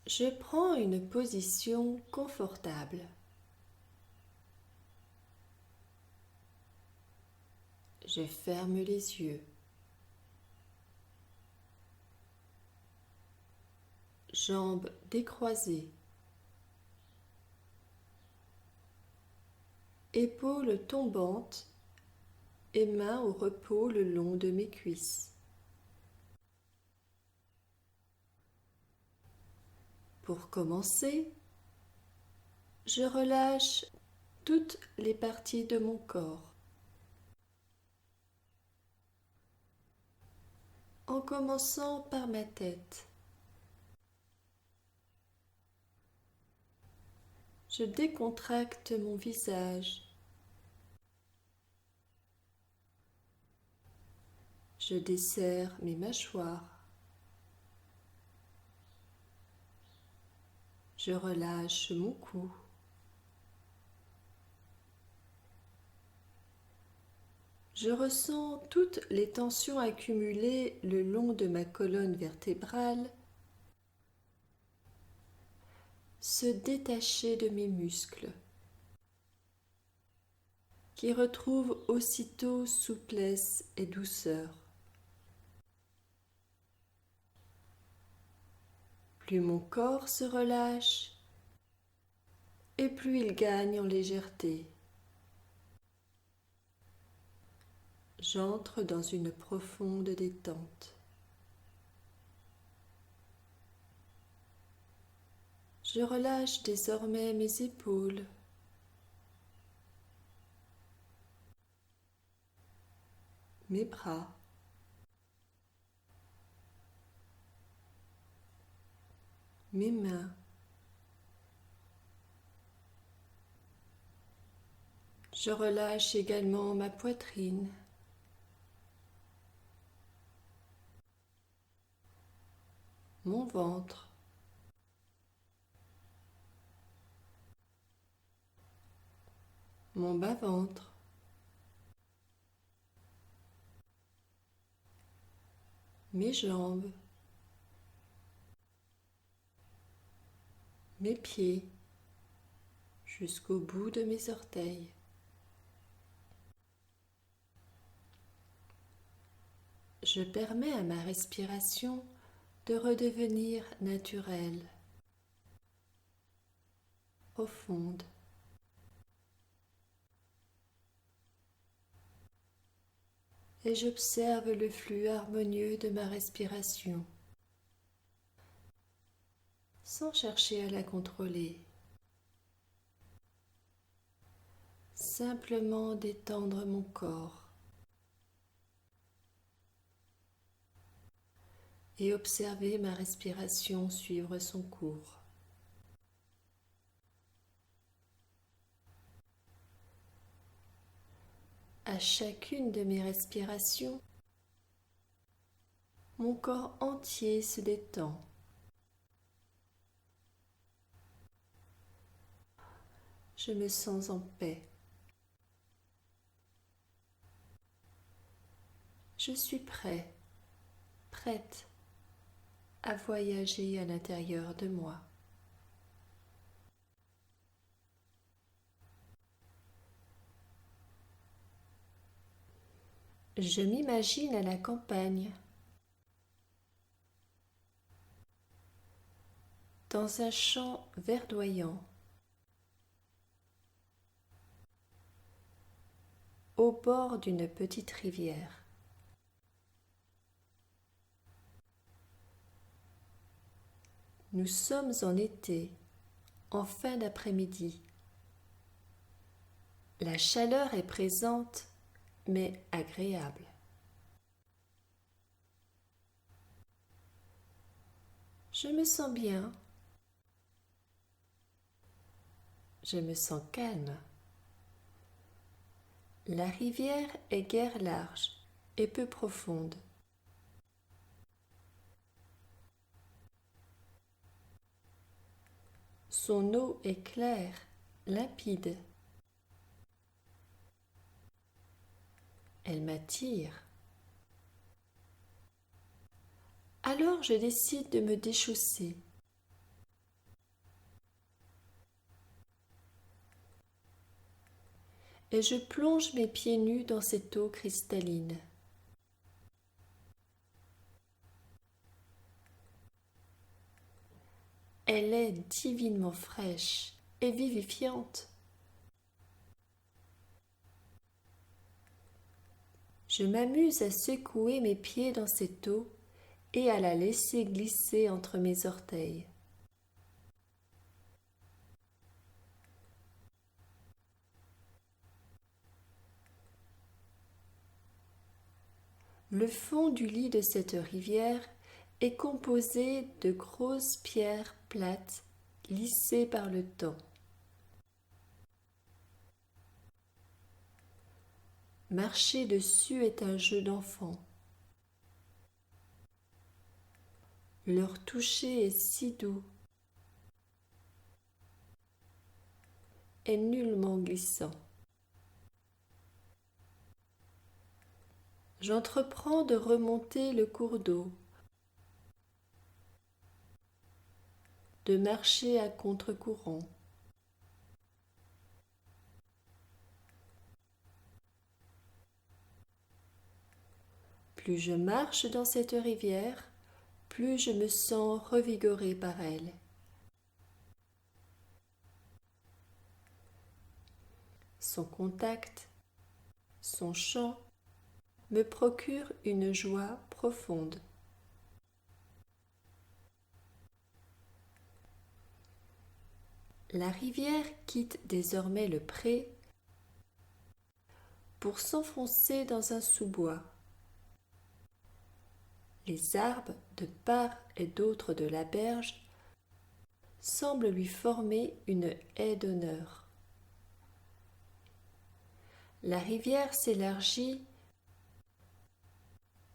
Je prends une position confortable. Je ferme les yeux. Jambes décroisées. Épaules tombantes et mains au repos le long de mes cuisses. Pour commencer, je relâche toutes les parties de mon corps, en commençant par ma tête. Je décontracte mon visage. Je desserre mes mâchoires. Je relâche mon cou. Je ressens toutes les tensions accumulées le long de ma colonne vertébrale se détacher de mes muscles, qui retrouvent aussitôt souplesse et douceur. Plus mon corps se relâche, et plus il gagne en légèreté. J'entre dans une profonde détente. Je relâche désormais mes épaules, mes bras, mes mains. Je relâche également ma poitrine, mon ventre, mon bas-ventre, mes jambes, mes pieds, jusqu'au bout de mes orteils. Je permets à ma respiration de redevenir naturelle, profonde. Et j'observe le flux harmonieux de ma respiration, sans chercher à la contrôler. Simplement détendre mon corps et observer ma respiration suivre son cours. À chacune de mes respirations, mon corps entier se détend. Je me sens en paix. Je suis prêt, prête à voyager à l'intérieur de moi. Je m'imagine à la campagne, dans un champ verdoyant, au bord d'une petite rivière. Nous sommes en été, en fin d'après-midi. La chaleur est présente, mais agréable. Je me sens bien. Je me sens calme. La rivière est guère large et peu profonde. Son eau est claire, limpide. Elle m'attire. Alors je décide de me déchausser. Et je plonge mes pieds nus dans cette eau cristalline. Elle est divinement fraîche et vivifiante. Je m'amuse à secouer mes pieds dans cette eau et à la laisser glisser entre mes orteils. Le fond du lit de cette rivière est composé de grosses pierres plates lissées par le temps. Marcher dessus est un jeu d'enfant. Leur toucher est si doux et nullement glissant. J'entreprends de remonter le cours d'eau, de marcher à contre-courant. Plus je marche dans cette rivière, plus je me sens revigorée par elle. Son contact, son chant me procure une joie profonde. La rivière quitte désormais le pré pour s'enfoncer dans un sous-bois. Les arbres de part et d'autre de la berge semblent lui former une haie d'honneur. La rivière s'élargit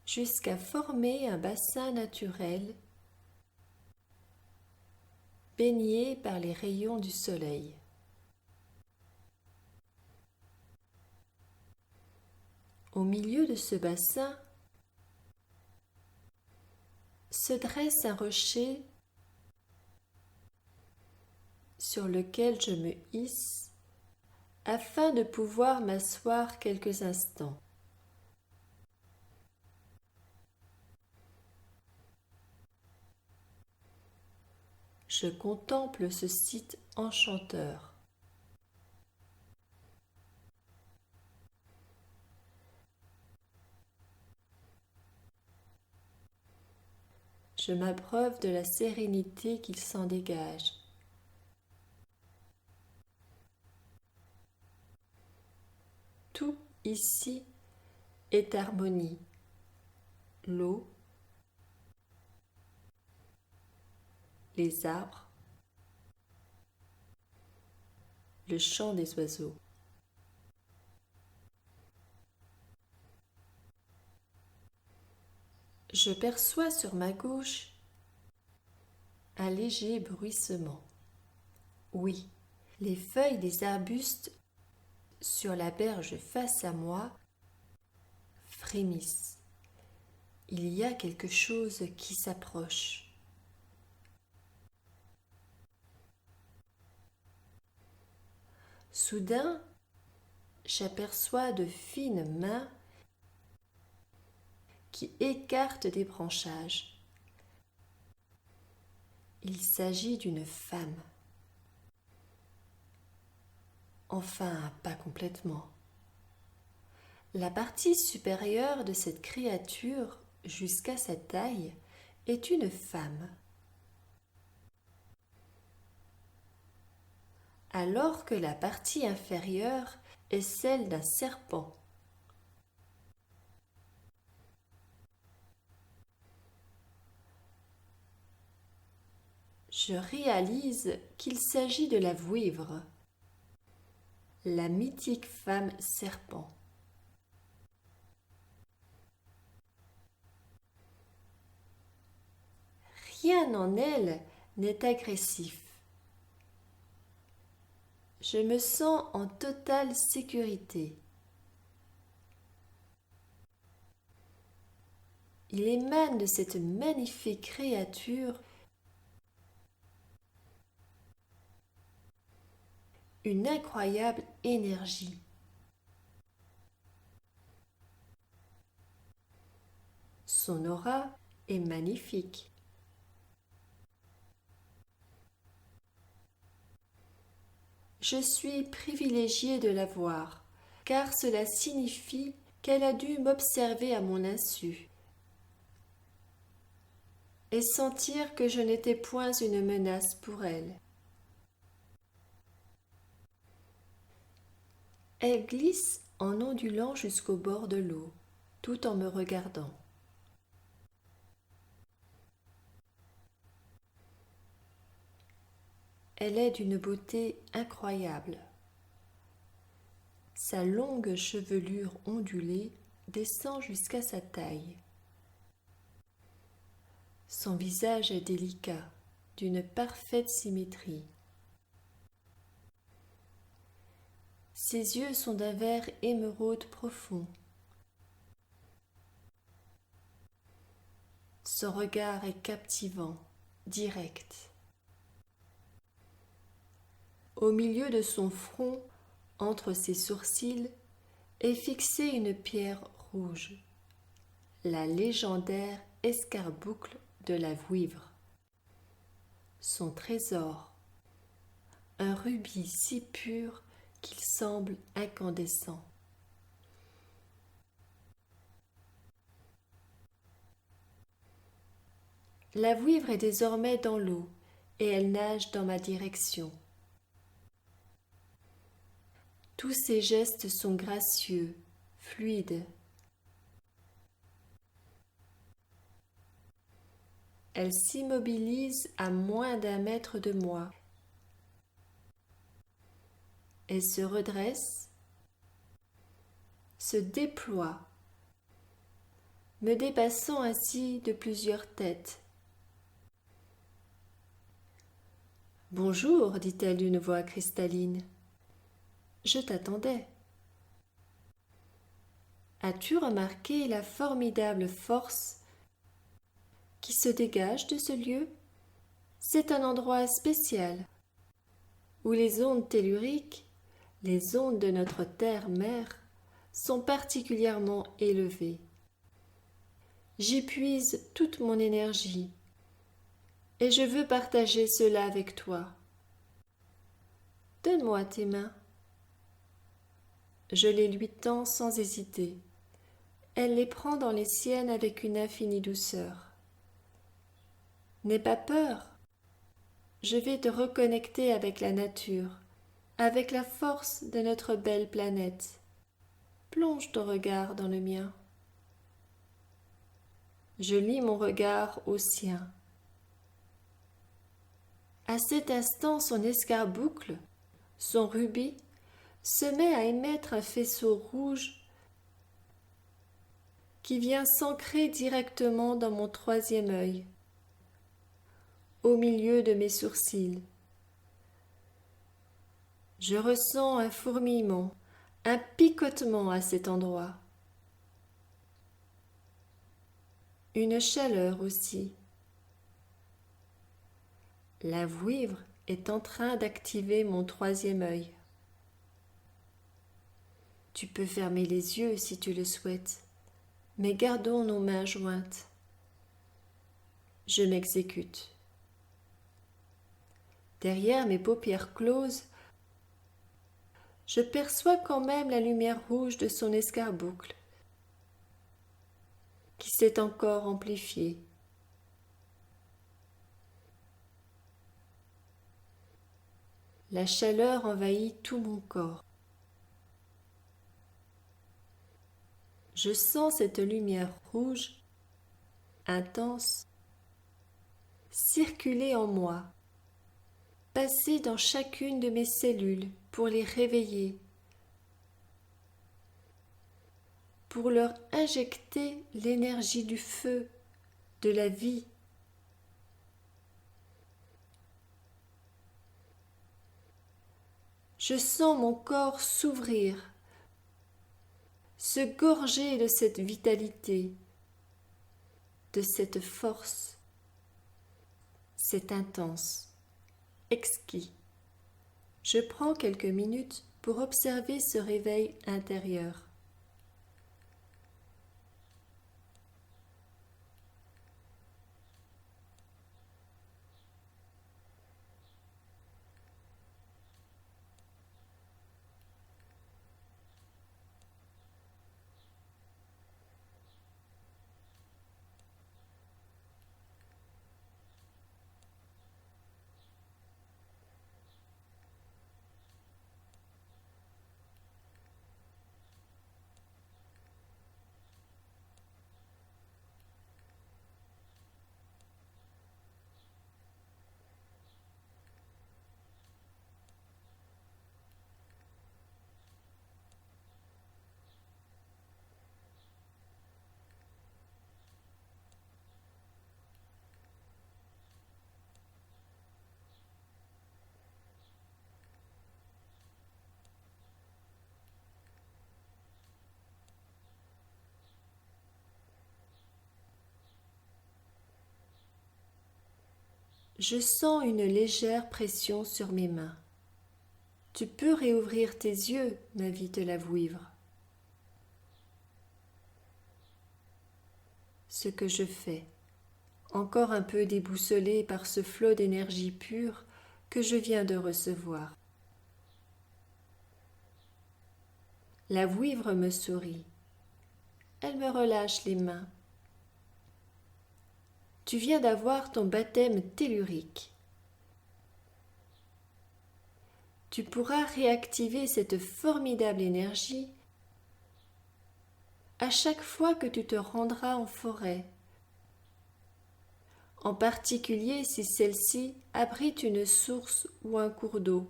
jusqu'à former un bassin naturel baigné par les rayons du soleil. Au milieu de ce bassin se dresse un rocher sur lequel je me hisse afin de pouvoir m'asseoir quelques instants. Je contemple ce site enchanteur. Je m'abreuve de la sérénité qu'il s'en dégage. Tout ici est harmonie. L'eau, les arbres, le chant des oiseaux. Je perçois sur ma gauche un léger bruissement. Oui, les feuilles des arbustes sur la berge face à moi frémissent. Il y a quelque chose qui s'approche. Soudain, j'aperçois de fines mains qui écartent des branchages. Il s'agit d'une femme. Enfin, pas complètement. La partie supérieure de cette créature, jusqu'à sa taille, est une femme. Alors que la partie inférieure est celle d'un serpent. Je réalise qu'il s'agit de la Vouivre, la mythique femme serpent. Rien en elle n'est agressif. Je me sens en totale sécurité. il émane de cette magnifique créature une incroyable énergie. Son aura est magnifique. Je suis privilégiée de la voir, car cela signifie qu'elle a dû m'observer à mon insu et sentir que je n'étais point une menace pour elle. Elle glisse en ondulant jusqu'au bord de l'eau, tout en me regardant. Elle est d'une beauté incroyable. Sa longue chevelure ondulée descend jusqu'à sa taille. Son visage est délicat, d'une parfaite symétrie. Ses yeux sont d'un vert émeraude profond. Son regard est captivant, direct. Au milieu de son front, entre ses sourcils, est fixée une pierre rouge, la légendaire escarboucle de la Vouivre. Son trésor, un rubis si pur qu'il semble incandescent. La Vouivre est désormais dans l'eau et elle nage dans ma direction. Tous ses gestes sont gracieux, fluides. Elle s'immobilise à moins d'un mètre de moi. Elle se redresse, se déploie, me dépassant ainsi de plusieurs têtes. « Bonjour, dit-elle d'une voix cristalline. Je t'attendais. As-tu remarqué la formidable force qui se dégage de ce lieu? C'est un endroit spécial où les ondes telluriques, les ondes de notre terre-mère, sont particulièrement élevées. J'y puise toute mon énergie et je veux partager cela avec toi. Donne-moi tes mains. Je les lui tends sans hésiter. Elle les prend dans les siennes avec une infinie douceur. N'aie pas peur. Je vais te reconnecter avec la nature, avec la force de notre belle planète. Plonge ton regard dans le mien. Je lis mon regard au sien. À cet instant, son escarboucle, son rubis, se met à émettre un faisceau rouge qui vient s'ancrer directement dans mon troisième œil, au milieu de mes sourcils. Je ressens un fourmillement, un picotement à cet endroit. Une chaleur aussi. La Vouivre est en train d'activer mon troisième œil. Tu peux fermer les yeux si tu le souhaites, mais gardons nos mains jointes. Je m'exécute. Derrière mes paupières closes, je perçois quand même la lumière rouge de son escarboucle, qui s'est encore amplifiée. La chaleur envahit tout mon corps. Je sens cette lumière rouge, intense, circuler en moi, passer dans chacune de mes cellules pour les réveiller, pour leur injecter l'énergie du feu, de la vie. Je sens mon corps s'ouvrir, se gorger de cette vitalité, de cette force. C'est intense, exquis. Je prends quelques minutes pour observer ce réveil intérieur. Je sens une légère pression sur mes mains. Tu peux réouvrir tes yeux, m'invite la vouivre. Ce que je fais, encore un peu déboussolé par ce flot d'énergie pure que je viens de recevoir. La vouivre me sourit. Elle me relâche les mains. Tu viens d'avoir ton baptême tellurique. Tu pourras réactiver cette formidable énergie à chaque fois que tu te rendras en forêt, en particulier si celle-ci abrite une source ou un cours d'eau.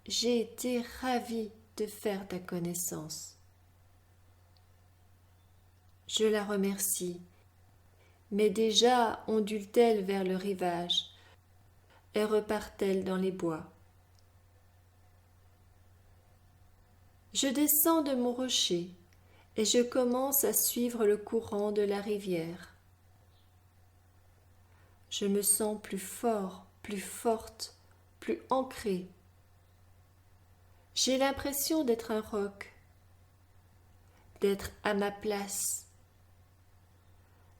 J'ai été ravie de faire ta connaissance. Je la remercie, mais déjà ondule-t-elle vers le rivage et repart-elle dans les bois. Je descends de mon rocher et je commence à suivre le courant de la rivière. Je me sens plus fort, plus forte, plus ancrée. J'ai l'impression d'être un roc, d'être à ma place,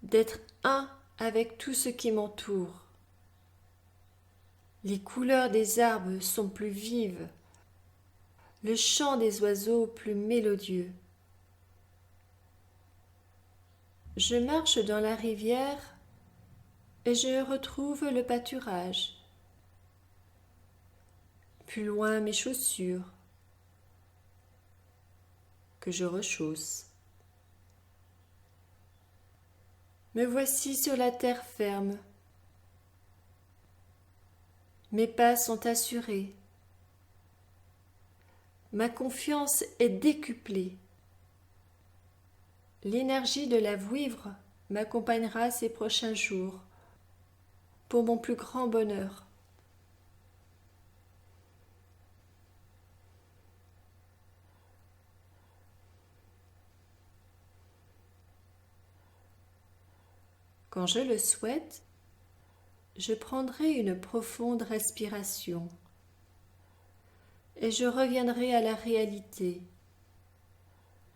d'être un avec tout ce qui m'entoure. Les couleurs des arbres sont plus vives, le chant des oiseaux plus mélodieux. Je marche dans la rivière et je retrouve le pâturage. Plus loin mes chaussures, que je rechausse. Me voici sur la terre ferme. Mes pas sont assurés. Ma confiance est décuplée. L'énergie de la vouivre m'accompagnera ces prochains jours pour mon plus grand bonheur. Quand je le souhaite, je prendrai une profonde respiration et je reviendrai à la réalité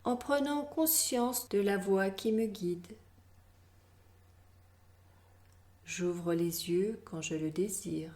en prenant conscience de la voix qui me guide. J'ouvre les yeux quand je le désire.